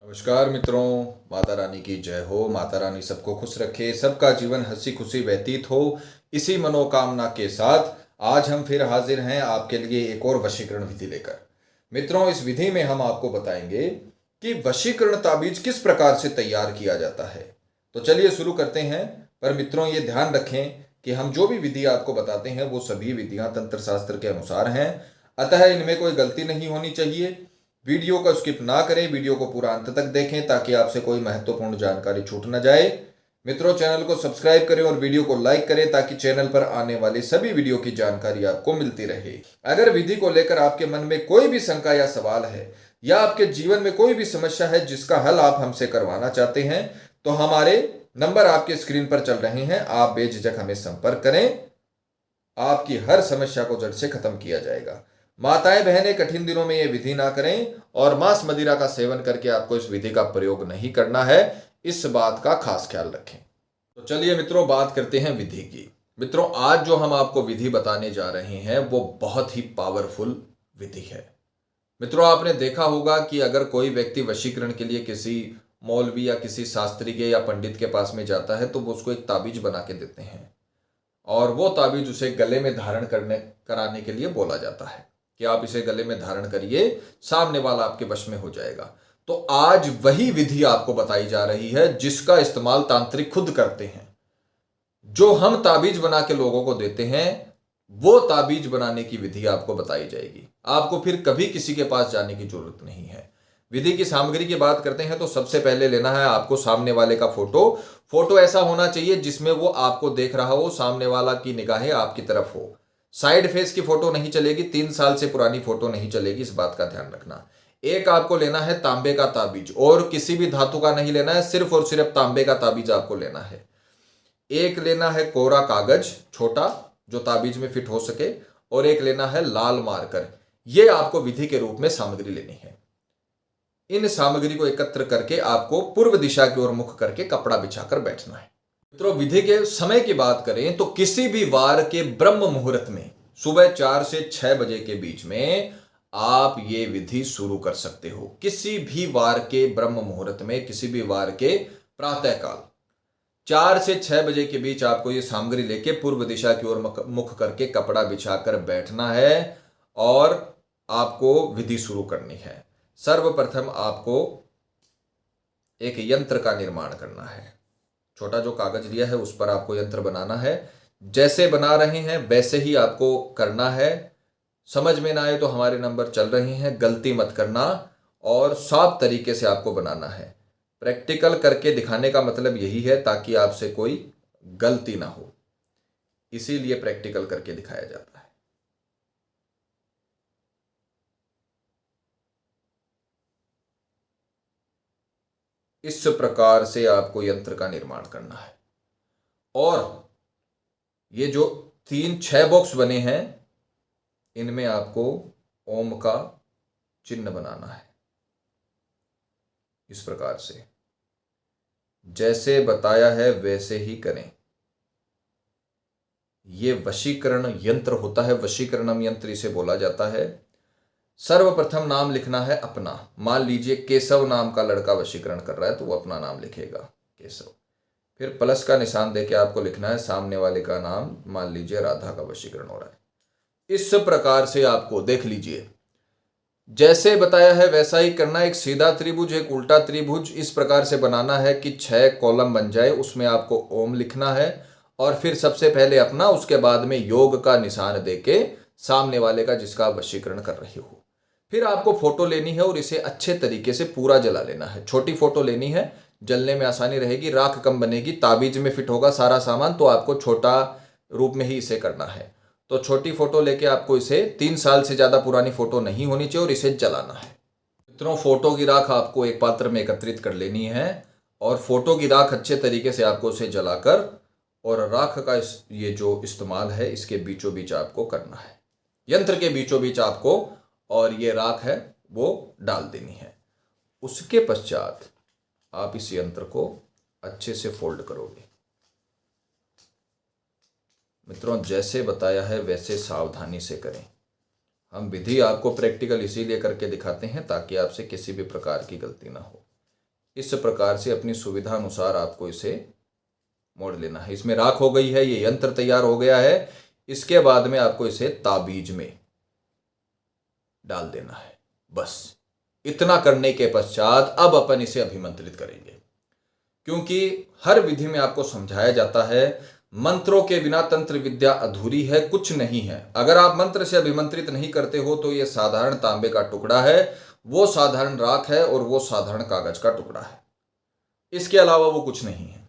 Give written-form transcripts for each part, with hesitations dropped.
नमस्कार मित्रों, माता रानी की जय हो। माता रानी सबको खुश रखे, सबका जीवन हंसी खुशी व्यतीत हो। इसी मनोकामना के साथ आज हम फिर हाजिर हैं आपके लिए एक और वशीकरण विधि लेकर। मित्रों, इस विधि में हम आपको बताएंगे कि वशीकरण ताबीज किस प्रकार से तैयार किया जाता है। तो चलिए शुरू करते हैं। पर मित्रों, ये ध्यान रखें कि हम जो भी विधि आपको बताते हैं वो सभी विधियां तंत्र शास्त्र के अनुसार हैं, अतः इनमें कोई गलती नहीं होनी चाहिए। वीडियो को स्किप ना करें, वीडियो को पूरा अंत तक देखें ताकि आपसे कोई महत्वपूर्ण जानकारी छूट न जाए। मित्रों, चैनल को सब्सक्राइब करें और वीडियो को लाइक करें ताकि चैनल पर आने वाली सभी वीडियो की जानकारी आपको मिलती रहे। अगर विधि को लेकर आपके मन में कोई भी शंका या सवाल है या आपके जीवन में कोई भी समस्या है जिसका हल आप हमसे करवाना चाहते हैं तो हमारे नंबर आपके स्क्रीन पर चल रहे हैं, आप बेझिझक हमें संपर्क करें। आपकी हर समस्या को जड़ से खत्म किया जाएगा। माताएं बहनें कठिन दिनों में यह विधि ना करें और मांस मदिरा का सेवन करके आपको इस विधि का प्रयोग नहीं करना है, इस बात का खास ख्याल रखें। तो चलिए मित्रों, बात करते हैं विधि की। मित्रों, आज जो हम आपको विधि बताने जा रहे हैं वो बहुत ही पावरफुल विधि है। मित्रों, आपने देखा होगा कि अगर कोई व्यक्ति वशीकरण के लिए किसी मौलवी या किसी शास्त्री के या पंडित के पास में जाता है तो वो उसको एक ताबीज बना के देते हैं और वो ताबीज उसे गले में धारण कराने के लिए बोला जाता है कि आप इसे गले में धारण करिए, सामने वाला आपके वश में हो जाएगा। तो आज वही विधि आपको बताई जा रही है जिसका इस्तेमाल तांत्रिक खुद करते हैं। जो हम ताबीज बना के लोगों को देते हैं वो ताबीज बनाने की विधि आपको बताई जाएगी। आपको फिर कभी किसी के पास जाने की जरूरत नहीं है। विधि की सामग्री की बात करते हैं तो सबसे पहले लेना है आपको सामने वाले का फोटो ऐसा होना चाहिए जिसमें वो आपको देख रहा हो, सामने वाला की निगाहें आपकी तरफ हो। साइड फेस की फोटो नहीं चलेगी, 3 साल से पुरानी फोटो नहीं चलेगी, इस बात का ध्यान रखना। एक आपको लेना है तांबे का ताबीज, और किसी भी धातु का नहीं लेना है, सिर्फ और सिर्फ तांबे का ताबीज आपको लेना है। एक लेना है कोरा कागज छोटा जो ताबीज में फिट हो सके, और एक लेना है लाल मार्कर। यह आपको विधि के रूप में सामग्री लेनी है। इन सामग्री को एकत्र करके आपको पूर्व दिशा की ओर मुख करके कपड़ा बिछाकर बैठना है। मित्रों, विधि के समय की बात करें तो किसी भी वार के ब्रह्म मुहूर्त में सुबह 4 से 6 बजे के बीच में आप ये विधि शुरू कर सकते हो। किसी भी वार के ब्रह्म मुहूर्त में, किसी भी वार के प्रातः काल 4 से 6 बजे के बीच आपको ये सामग्री लेके पूर्व दिशा की ओर मुख करके कपड़ा बिछाकर बैठना है और आपको विधि शुरू करनी है। सर्वप्रथम आपको एक यंत्र का निर्माण करना है। छोटा जो कागज लिया है उस पर आपको यंत्र बनाना है। जैसे बना रहे हैं वैसे ही आपको करना है। समझ में ना आए तो हमारे नंबर चल रहे हैं, गलती मत करना और साफ तरीके से आपको बनाना है। प्रैक्टिकल करके दिखाने का मतलब यही है ताकि आपसे कोई गलती ना हो, इसीलिए प्रैक्टिकल करके दिखाया जाता है। इस प्रकार से आपको यंत्र का निर्माण करना है और ये जो 3-6 बॉक्स बने हैं इनमें आपको ओम का चिन्ह बनाना है। इस प्रकार से जैसे बताया है वैसे ही करें। ये वशीकरण यंत्र होता है, वशीकरणम यंत्र इसे बोला जाता है। सर्वप्रथम नाम लिखना है अपना। मान लीजिए केशव नाम का लड़का वशीकरण कर रहा है तो वो अपना नाम लिखेगा केशव। फिर प्लस का निशान देके आपको लिखना है सामने वाले का नाम। मान लीजिए राधा का वशीकरण हो रहा है। इस प्रकार से आपको देख लीजिए जैसे बताया है वैसा ही करना। एक सीधा त्रिभुज, एक उल्टा त्रिभुज इस प्रकार से बनाना है कि 6 कॉलम बन जाए। उसमें आपको ओम लिखना है और फिर सबसे पहले अपना, उसके बाद में योग का निशान देके सामने वाले का जिसका आप वशीकरण कर रहे हो। फिर आपको फोटो लेनी है और इसे अच्छे तरीके से पूरा जला लेना है। छोटी फोटो लेनी है, जलने में आसानी रहेगी, राख कम बनेगी, ताबीज में फिट होगा सारा सामान, तो आपको छोटा रूप में ही इसे करना है। तो छोटी फोटो लेके आपको इसे 3 साल से ज़्यादा पुरानी फोटो नहीं होनी चाहिए और इसे जलाना है। मित्रों, फोटो की राख आपको एक पात्र में एकत्रित कर लेनी है और फोटो की राख अच्छे तरीके से आपको उसे जलाकर और राख का ये जो इस्तेमाल है इसके बीचों बीच आपको करना है। यंत्र के बीचों बीच आपको और ये राख है वो डाल देनी है। उसके पश्चात आप इस यंत्र को अच्छे से फोल्ड करोगे। मित्रों, जैसे बताया है वैसे सावधानी से करें। हम विधि आपको प्रैक्टिकल इसीलिए करके दिखाते हैं ताकि आपसे किसी भी प्रकार की गलती ना हो। इस प्रकार से अपनी सुविधा अनुसार आपको इसे मोड़ लेना है। इसमें राख हो गई है, ये यंत्र तैयार हो गया है। इसके बाद में आपको इसे ताबीज में डाल देना है। बस इतना करने के पश्चात अब अपन इसे अभिमंत्रित करेंगे, क्योंकि हर विधि में आपको समझाया जाता है मंत्रों के बिना तंत्र विद्या अधूरी है, कुछ नहीं है। अगर आप मंत्र से अभिमंत्रित नहीं करते हो तो यह साधारण तांबे का टुकड़ा है, वो साधारण राख है और वो साधारण कागज का टुकड़ा है, इसके अलावा वो कुछ नहीं है।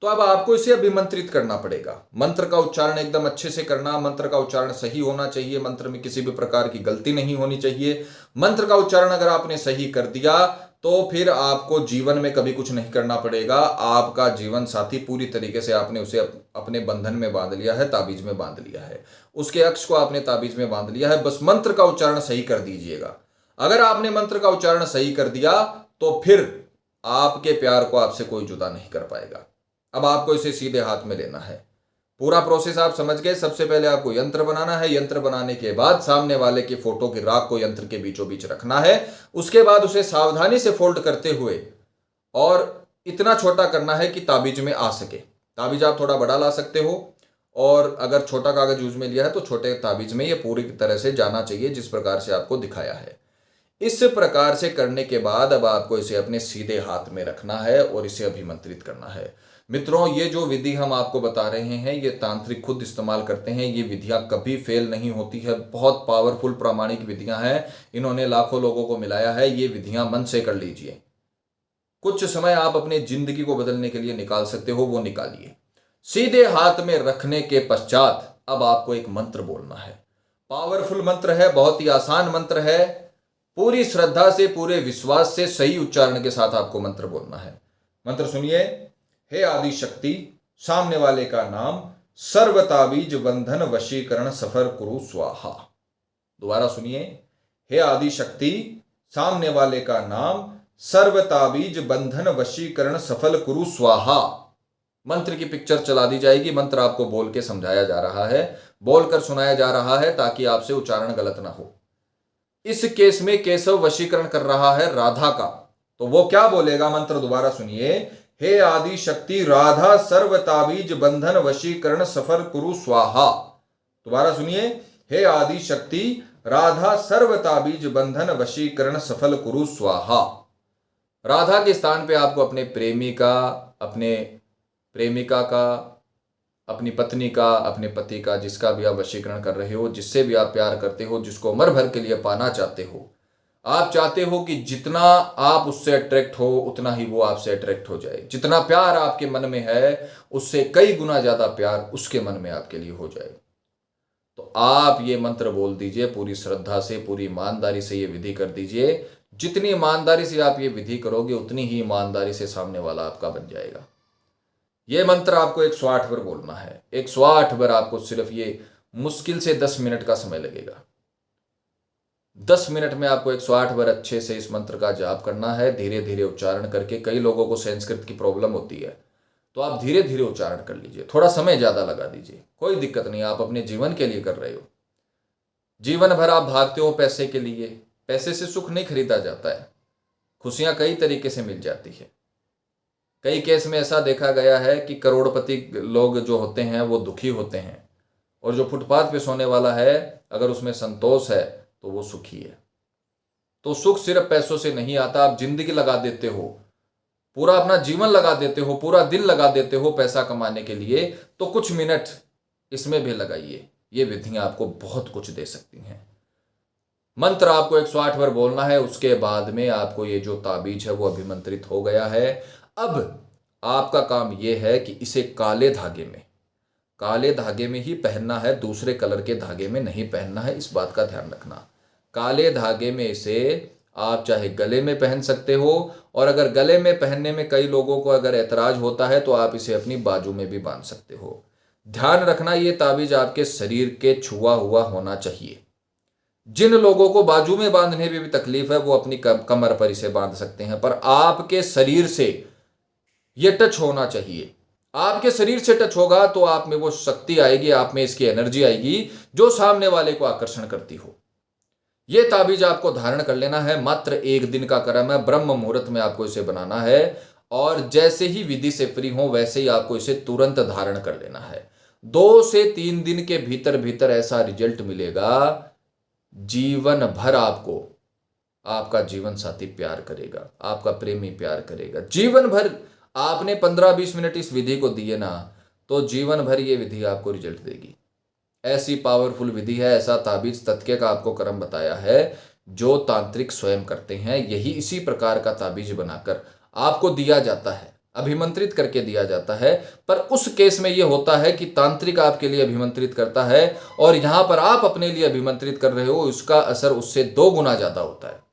तो अब आपको इसे अभिमंत्रित करना पड़ेगा। मंत्र का उच्चारण एकदम अच्छे से करना, मंत्र का उच्चारण सही होना चाहिए, मंत्र में किसी भी प्रकार की गलती नहीं होनी चाहिए। मंत्र का उच्चारण अगर आपने सही कर दिया तो फिर आपको जीवन में कभी कुछ नहीं करना पड़ेगा। आपका जीवन साथी पूरी तरीके से आपने उसे अपने बंधन में बांध लिया है, ताबीज में बांध लिया है, उसके अक्ष को आपने ताबीज में बांध लिया है। बस मंत्र का उच्चारण सही कर दीजिएगा। अगर आपने मंत्र का उच्चारण सही कर दिया तो फिर आपके प्यार को आपसे कोई जुदा नहीं कर पाएगा। अब आपको इसे सीधे हाथ में लेना है। पूरा प्रोसेस आप समझ गए। सबसे पहले आपको यंत्र बनाना है। यंत्र बनाने के बाद सामने वाले के फोटो की राख को यंत्र के बीचों बीच रखना है। उसके बाद उसे सावधानी से फोल्ड करते हुए और इतना छोटा करना है कि ताबीज में आ सके। ताबीज आप थोड़ा बड़ा ला सकते हो, और अगर छोटा कागज यूज में लिया है तो छोटे ताबीज में ये पूरी तरह से जाना चाहिए, जिस प्रकार से आपको दिखाया है। इस प्रकार से करने के बाद अब आपको इसे अपने सीधे हाथ में रखना है और इसे अभिमंत्रित करना है। मित्रों, ये जो विधि हम आपको बता रहे हैं ये तांत्रिक खुद इस्तेमाल करते हैं। ये विधियां कभी फेल नहीं होती है। बहुत पावरफुल प्रामाणिक विधियां हैं। इन्होंने लाखों लोगों को मिलाया है। ये विधियां मन से कर लीजिए। कुछ समय आप अपनी जिंदगी को बदलने के लिए निकाल सकते हो, वो निकालिए। सीधे हाथ में रखने के पश्चात अब आपको एक मंत्र बोलना है। पावरफुल मंत्र है, बहुत ही आसान मंत्र है। पूरी श्रद्धा से, पूरे विश्वास से, सही उच्चारण के साथ आपको मंत्र बोलना है। मंत्र सुनिए। हे आदि शक्ति, सामने वाले का नाम, सर्व ताबीज बंधन वशीकरण सफल कुरु स्वाहा। दोबारा सुनिए। हे आदि शक्ति, सामने वाले का नाम, सर्व ताबीज बंधन वशीकरण सफल कुरु स्वाहा। मंत्र की पिक्चर चला दी जाएगी। मंत्र आपको बोल के समझाया जा रहा है, बोलकर सुनाया जा रहा है, ताकि आपसे उच्चारण गलत ना हो। इस केस में केशव वशीकरण कर रहा है राधा का, तो वो क्या बोलेगा? मंत्र दोबारा सुनिए। हे आदि शक्ति, राधा सर्व ताबीज बंधन वशीकरण सफल कुरु स्वाहा। दोबारा सुनिए। हे आदि शक्ति, राधा सर्व ताबीज बंधन वशीकरण सफल कुरु स्वाहा। राधा के स्थान पे आपको अपने प्रेमी का, अपने प्रेमिका का, अपनी पत्नी का, अपने पति का, जिसका भी आप वशीकरण कर रहे हो, जिससे भी आप प्यार करते हो, जिसको उम्र भर के लिए पाना चाहते हो, आप चाहते हो कि जितना आप उससे अट्रैक्ट हो उतना ही वो आपसे अट्रैक्ट हो जाए। जितना प्यार आपके मन में है उससे कई गुना ज्यादा प्यार उसके मन में आपके लिए हो जाए। तो आप ये मंत्र बोल दीजिए पूरी श्रद्धा से, पूरी ईमानदारी से ये विधि कर दीजिए। जितनी ईमानदारी से आप ये विधि करोगे उतनी ही ईमानदारी से सामने वाला आपका बन जाएगा। ये मंत्र आपको 108 बार बोलना है। 108 बार आपको सिर्फ ये मुश्किल से 10 मिनट का समय लगेगा। 10 मिनट में आपको 108 बार अच्छे से इस मंत्र का जाप करना है, धीरे धीरे उच्चारण करके। कई लोगों को संस्कृत की प्रॉब्लम होती है, तो आप धीरे धीरे उच्चारण कर लीजिए, थोड़ा समय ज्यादा लगा दीजिए, कोई दिक्कत नहीं। आप अपने जीवन के लिए कर रहे हो। जीवन भर आप भागते हो पैसे के लिए। पैसे से सुख नहीं खरीदा जाता है, खुशियां कई तरीके से मिल जाती है। कई केस में ऐसा देखा गया है कि करोड़पति लोग जो होते हैं वो दुखी होते हैं, और जो फुटपाथ पे सोने वाला है अगर उसमें संतोष है तो वो सुखी है। तो सुख सिर्फ पैसों से नहीं आता। आप जिंदगी लगा देते हो, पूरा अपना जीवन लगा देते हो, पूरा दिन लगा देते हो पैसा कमाने के लिए, तो कुछ मिनट इसमें भी लगाइए। ये विधियां आपको बहुत कुछ दे सकती हैं। मंत्र आपको 108 बार बोलना है। उसके बाद में आपको ये जो ताबीज है वो अभिमंत्रित हो गया है। अब आपका काम यह है कि इसे काले धागे में ही पहनना है, दूसरे कलर के धागे में नहीं पहनना है। इस बात का ध्यान रखना। काले धागे में इसे आप चाहे गले में पहन सकते हो, और अगर गले में पहनने में कई लोगों को अगर ऐतराज होता है तो आप इसे अपनी बाजू में भी बांध सकते हो। ध्यान रखना, ये ताबीज आपके शरीर के छुआ हुआ होना चाहिए। जिन लोगों को बाजू में बांधने में भी तकलीफ है वो अपनी कमर पर इसे बांध सकते हैं, पर आपके शरीर से ये टच होना चाहिए। आपके शरीर से टच होगा तो आप में वो शक्ति आएगी, आप में इसकी एनर्जी आएगी जो सामने वाले को आकर्षण करती हो। ये ताबीज आपको धारण कर लेना है, मात्र 1 दिन का क्रम है, ब्रह्म मुहूर्त में आपको इसे बनाना है और जैसे ही विधि से फ्री हो वैसे ही आपको इसे तुरंत धारण कर लेना है। 2 से 3 दिन के भीतर भीतर ऐसा रिजल्ट मिलेगा, जीवन भर आपको आपका जीवन साथी प्यार करेगा, आपका प्रेमी प्यार करेगा। जीवन भर आपने 15-20 मिनट इस विधि को दिए ना, तो जीवन भर ये विधि आपको रिजल्ट देगी। ऐसी पावरफुल विधि है, ऐसा ताबीज तथ्य का आपको क्रम बताया है जो तांत्रिक स्वयं करते हैं। यही इसी प्रकार का ताबीज बनाकर आपको दिया जाता है, अभिमंत्रित करके दिया जाता है। पर उस केस में यह होता है कि तांत्रिक आपके लिए अभिमंत्रित करता है और यहां पर आप अपने लिए अभिमंत्रित कर रहे हो, उसका असर उससे 2 गुना ज्यादा होता है।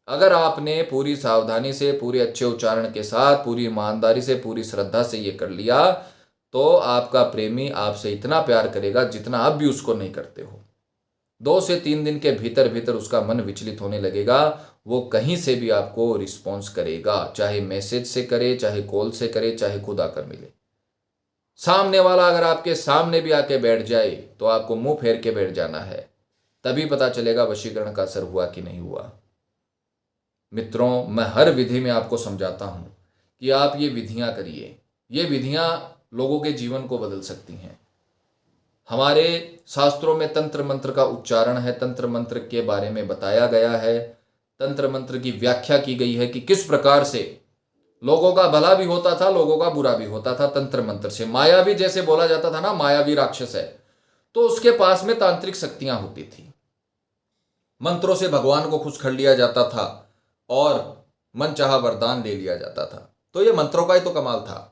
अगर आपने पूरी सावधानी से, पूरे अच्छे उच्चारण के साथ, पूरी ईमानदारी से, पूरी श्रद्धा से ये कर लिया, तो आपका प्रेमी आपसे इतना प्यार करेगा जितना आप भी उसको नहीं करते हो। 2 से 3 दिन के भीतर भीतर उसका मन विचलित होने लगेगा, वो कहीं से भी आपको रिस्पॉन्स करेगा, चाहे मैसेज से करे, चाहे कॉल से करे, चाहे खुद आकर मिले। सामने वाला अगर आपके सामने भी आके बैठ जाए तो आपको मुंह फेर के बैठ जाना है, तभी पता चलेगा वशीकरण का असर हुआ कि नहीं हुआ। मित्रों, मैं हर विधि में आपको समझाता हूं कि आप ये विधियां करिए। ये विधियां लोगों के जीवन को बदल सकती हैं। हमारे शास्त्रों में तंत्र मंत्र का उच्चारण है, तंत्र मंत्र के बारे में बताया गया है, तंत्र मंत्र की व्याख्या की गई है कि किस प्रकार से लोगों का भला भी होता था, लोगों का बुरा भी होता था तंत्र मंत्र से। मायावी जैसे बोला जाता था ना, मायावी राक्षस है, तो उसके पास में तांत्रिक शक्तियां होती थी। मंत्रों से भगवान को खुश कर लिया जाता था और मनचाहा वरदान ले लिया जाता था। तो ये मंत्रों का ही तो कमाल था।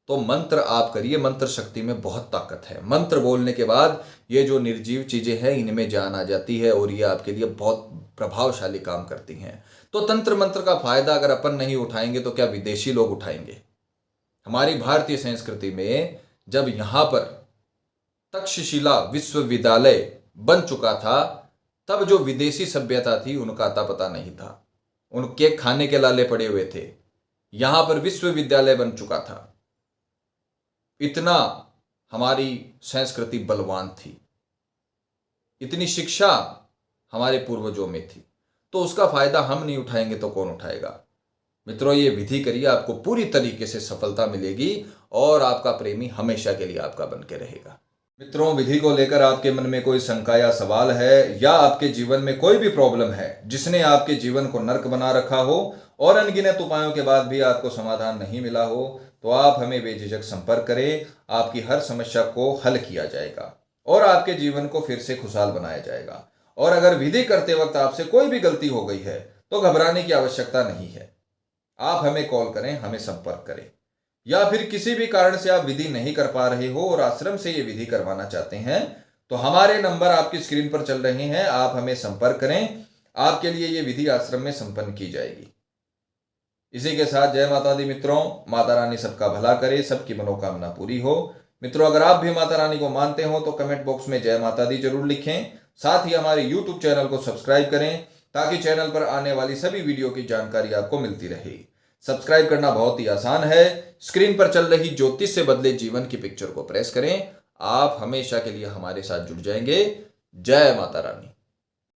तो मंत्र आप करिए, मंत्र शक्ति में बहुत ताकत है। मंत्र बोलने के बाद ये जो निर्जीव चीजें हैं इनमें जान आ जाती है और ये आपके लिए बहुत प्रभावशाली काम करती हैं। तो तंत्र मंत्र का फायदा अगर अपन नहीं उठाएंगे तो क्या विदेशी लोग उठाएंगे? हमारी भारतीय संस्कृति में जब यहां पर तक्षशिला विश्वविद्यालय बन चुका था, तब जो विदेशी सभ्यता थी उनका अता पता नहीं था, उनके खाने के लाले पड़े हुए थे। यहां पर विश्वविद्यालय बन चुका था। इतना हमारी संस्कृति बलवान थी, इतनी शिक्षा हमारे पूर्वजों में थी, तो उसका फायदा हम नहीं उठाएंगे तो कौन उठाएगा? मित्रों, ये विधि करिए, आपको पूरी तरीके से सफलता मिलेगी और आपका प्रेमी हमेशा के लिए आपका बन के रहेगा। मित्रों, विधि को लेकर आपके मन में कोई शंका या सवाल है, या आपके जीवन में कोई भी प्रॉब्लम है जिसने आपके जीवन को नर्क बना रखा हो और अनगिनत उपायों के बाद भी आपको समाधान नहीं मिला हो, तो आप हमें बेझिझक संपर्क करें। आपकी हर समस्या को हल किया जाएगा और आपके जीवन को फिर से खुशहाल बनाया जाएगा। और अगर विधि करते वक्त आपसे कोई भी गलती हो गई है तो घबराने की आवश्यकता नहीं है। आप हमें कॉल करें, हमें संपर्क करें। या फिर किसी भी कारण से आप विधि नहीं कर पा रहे हो और आश्रम से ये विधि करवाना चाहते हैं, तो हमारे नंबर आपकी स्क्रीन पर चल रहे हैं, आप हमें संपर्क करें। आपके लिए ये विधि आश्रम में संपन्न की जाएगी। इसी के साथ जय माता दी मित्रों। माता रानी सबका भला करे, सबकी मनोकामना पूरी हो। मित्रों, अगर आप भी माता रानी को मानते हो तो कमेंट बॉक्स में जय माता दी जरूर लिखें। साथ ही हमारे YouTube चैनल को सब्सक्राइब करें ताकि चैनल पर आने वाली सभी वीडियो की जानकारी आपको मिलती रहे। सब्सक्राइब करना बहुत ही आसान है। स्क्रीन पर चल रही ज्योतिष से बदले जीवन की पिक्चर को प्रेस करें। आप हमेशा के लिए हमारे साथ जुड़ जाएंगे। जय माता रानी।